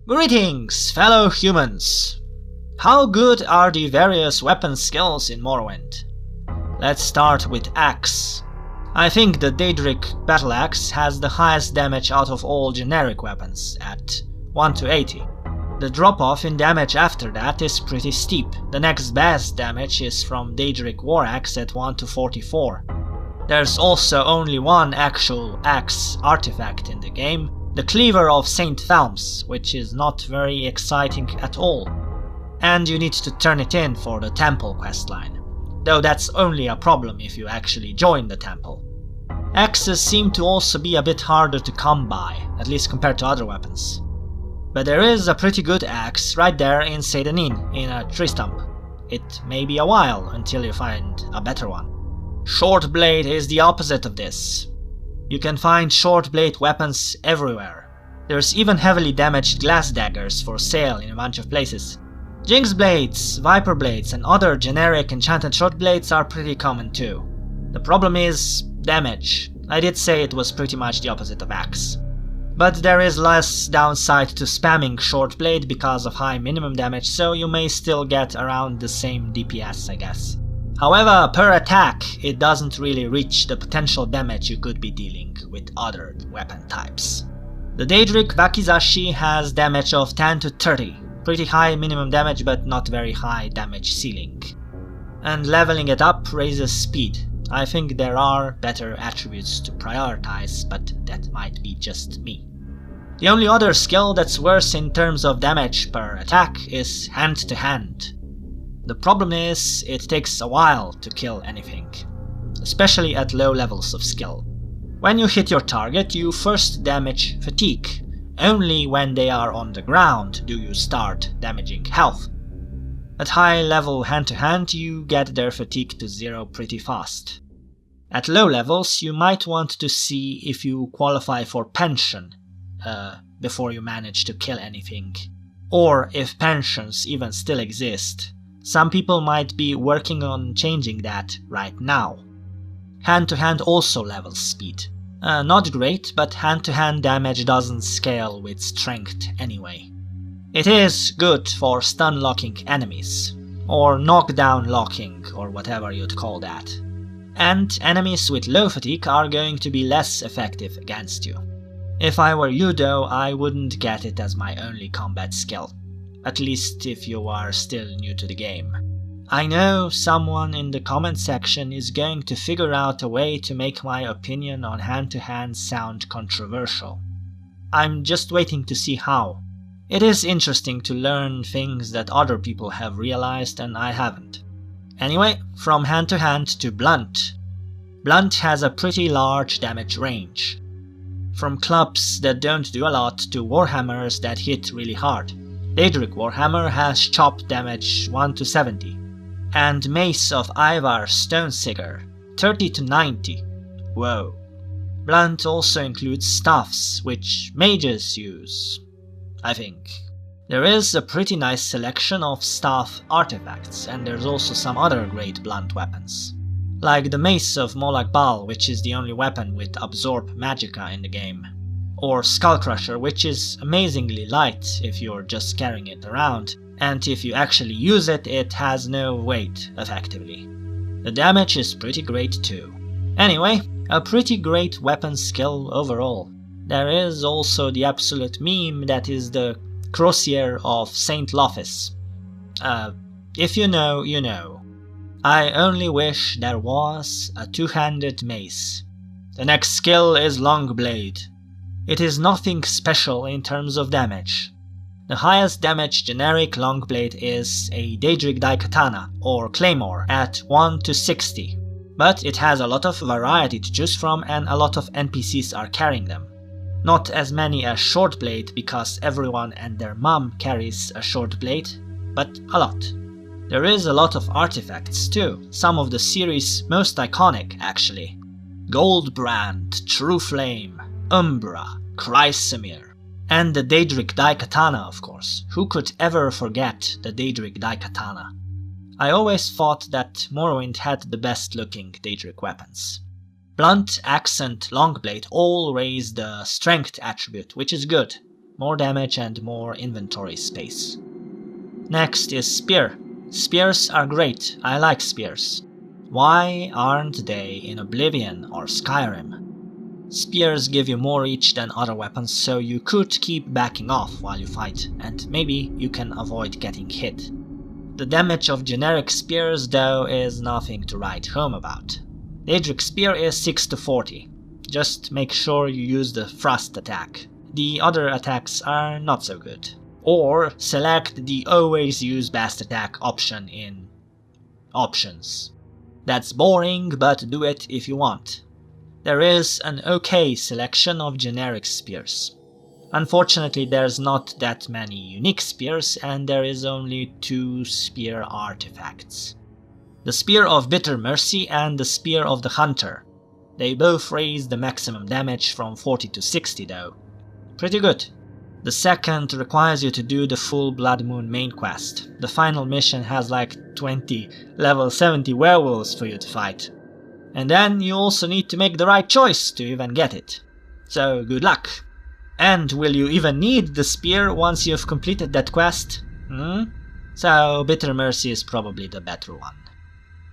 Greetings, fellow humans! How good are the various weapon skills in Morrowind? Let's start with Axe. I think the Daedric Battle Axe has the highest damage out of all generic weapons, at 1 to 80. The drop-off in damage after that is pretty steep. The next best damage is from Daedric War Axe at 1 to 44. There's also only one actual axe artifact in the game, the Cleaver of St. Thalms, which is not very exciting at all. And you need to turn it in for the temple questline, though that's only a problem if you actually join the temple. Axes seem to also be a bit harder to come by, at least compared to other weapons. But there is a pretty good axe right there in Seydanin, in a tree stump. It may be a while until you find a better one. Short blade is the opposite of this. You can find short blade weapons everywhere. There's even heavily damaged glass daggers for sale in a bunch of places. Jinx blades, viper blades and other generic enchanted short blades are pretty common too. The problem is damage. I did say it was pretty much the opposite of axe. But there is less downside to spamming short blade because of high minimum damage, so you may still get around the same DPS, I guess. However, per attack, it doesn't really reach the potential damage you could be dealing with other weapon types. The Daedric Wakizashi has damage of 10 to 30, pretty high minimum damage but not very high damage ceiling. And leveling it up raises speed. I think there are better attributes to prioritize, but that might be just me. The only other skill that's worse in terms of damage per attack is hand to hand. The problem is, it takes a while to kill anything, especially at low levels of skill. When you hit your target, you first damage fatigue. Only when they are on the ground do you start damaging health. At high level hand-to-hand, you get their fatigue to 0 pretty fast. At low levels, you might want to see if you qualify for pension before you manage to kill anything, or if pensions even still exist. Some people might be working on changing that right now. Hand-to-hand also levels speed. Not great, but hand-to-hand damage doesn't scale with strength anyway. It is good for stun locking enemies, or knockdown locking, or whatever you'd call that. And enemies with low fatigue are going to be less effective against you. If I were you though, I wouldn't get it as my only combat skill. At least if you are still new to the game. I know someone in the comment section is going to figure out a way to make my opinion on hand-to-hand sound controversial. I'm just waiting to see how. It is interesting to learn things that other people have realized and I haven't. Anyway, from hand-to-hand to blunt. Blunt has a pretty large damage range. From clubs that don't do a lot to warhammers that hit really hard. Daedric Warhammer has chop damage 1 to 70. And Mace of Ivar Stonesigger 30 to 90. Whoa. Blunt also includes staffs, which mages use, I think. There is a pretty nice selection of staff artifacts, and there's also some other great blunt weapons. Like the Mace of Molag Bal, which is the only weapon with Absorb Magicka in the game. Or Skullcrusher, which is amazingly light if you're just carrying it around, and if you actually use it, it has no weight, effectively. The damage is pretty great too. Anyway, a pretty great weapon skill overall. There is also the absolute meme that is the Crosier of St. Lofis. If you know, you know. I only wish there was a two-handed mace. The next skill is Long Blade. It is nothing special in terms of damage. The highest damage generic long blade is a Daedric Daikatana, or Claymore, at 1 to 60. But it has a lot of variety to choose from and a lot of NPCs are carrying them. Not as many as Short Blade because everyone and their mom carries a Short Blade, but a lot. There is a lot of artifacts too, some of the series' most iconic actually. Goldbrand, True Flame, Umbra, Chrysamere, and the Daedric Daikatana of course. Who could ever forget the Daedric Daikatana? I always thought that Morrowind had the best looking Daedric weapons. Blunt, Axe and Longblade all raise the strength attribute, which is good. more damage and more inventory space. Next is Spear. Spears are great, I like spears. Why aren't they in Oblivion or Skyrim? Spears give you more reach than other weapons, so you could keep backing off while you fight, and maybe you can avoid getting hit. The damage of generic spears though is nothing to write home about. Daedric Spear is 6 to 40. Just make sure you use the thrust attack. The other attacks are not so good. Or select the always use best attack option in options. That's boring, but do it if you want. There is an okay selection of generic spears. Unfortunately, there's not that many unique spears, and there is only 2 spear artifacts. The Spear of Bitter Mercy and the Spear of the Hunter. They both raise the maximum damage from 40 to 60 though. Pretty good. The second requires you to do the full Blood Moon main quest. The final mission has like 20 level 70 werewolves for you to fight. And then you also need to make the right choice to even get it. So good luck. And will you even need the spear once you've completed that quest? So Bitter Mercy is probably the better one.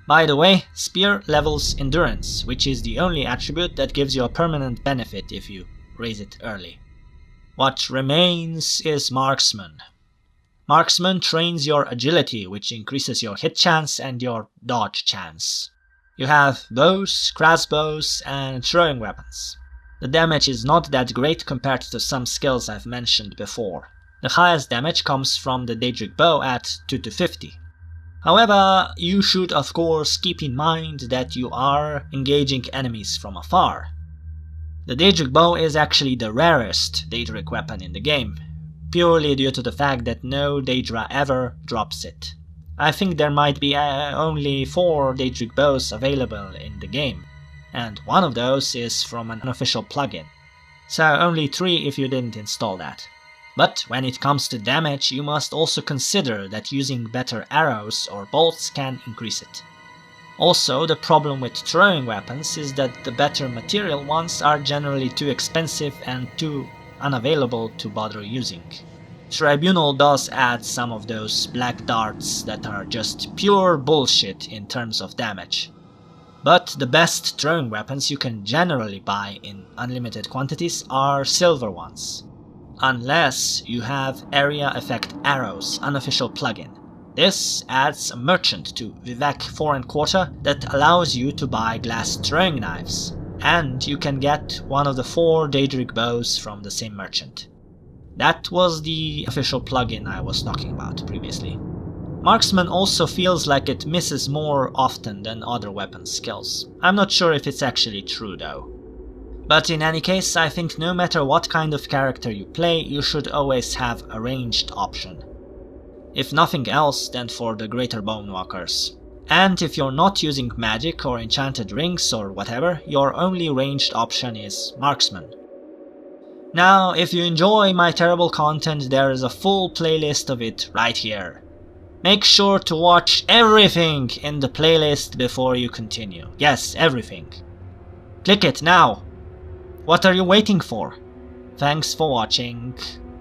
By the way, Spear levels Endurance, which is the only attribute that gives you a permanent benefit if you raise it early. What remains is Marksman. Marksman trains your agility, which increases your hit chance and your dodge chance. You have bows, crossbows, and throwing weapons. The damage is not that great compared to some skills I've mentioned before. The highest damage comes from the Daedric Bow at 2 to 50. However, you should of course keep in mind that you are engaging enemies from afar. The Daedric Bow is actually the rarest Daedric weapon in the game, purely due to the fact that no Daedra ever drops it. I think there might be only 4 Daedric Bows available in the game, and one of those is from an unofficial plugin, so only 3 if you didn't install that. But when it comes to damage, you must also consider that using better arrows or bolts can increase it. Also, the problem with throwing weapons is that the better material ones are generally too expensive and too unavailable to bother using. Tribunal does add some of those black darts that are just pure bullshit in terms of damage. But the best throwing weapons you can generally buy in unlimited quantities are silver ones. Unless you have Area Effect Arrows unofficial plugin. This adds a merchant to Vivek 4 1/4 that allows you to buy glass throwing knives, and you can get one of the 4 Daedric bows from the same merchant. That was the official plugin I was talking about previously. Marksman also feels like it misses more often than other weapon skills. I'm not sure if it's actually true though. But in any case, I think no matter what kind of character you play, you should always have a ranged option. If nothing else, then for the greater bonewalkers. And if you're not using magic or enchanted rings or whatever, your only ranged option is Marksman. Now, if you enjoy my terrible content, there is a full playlist of it right here. Make sure to watch everything in the playlist before you continue. Yes, everything. Click it now. What are you waiting for? Thanks for watching.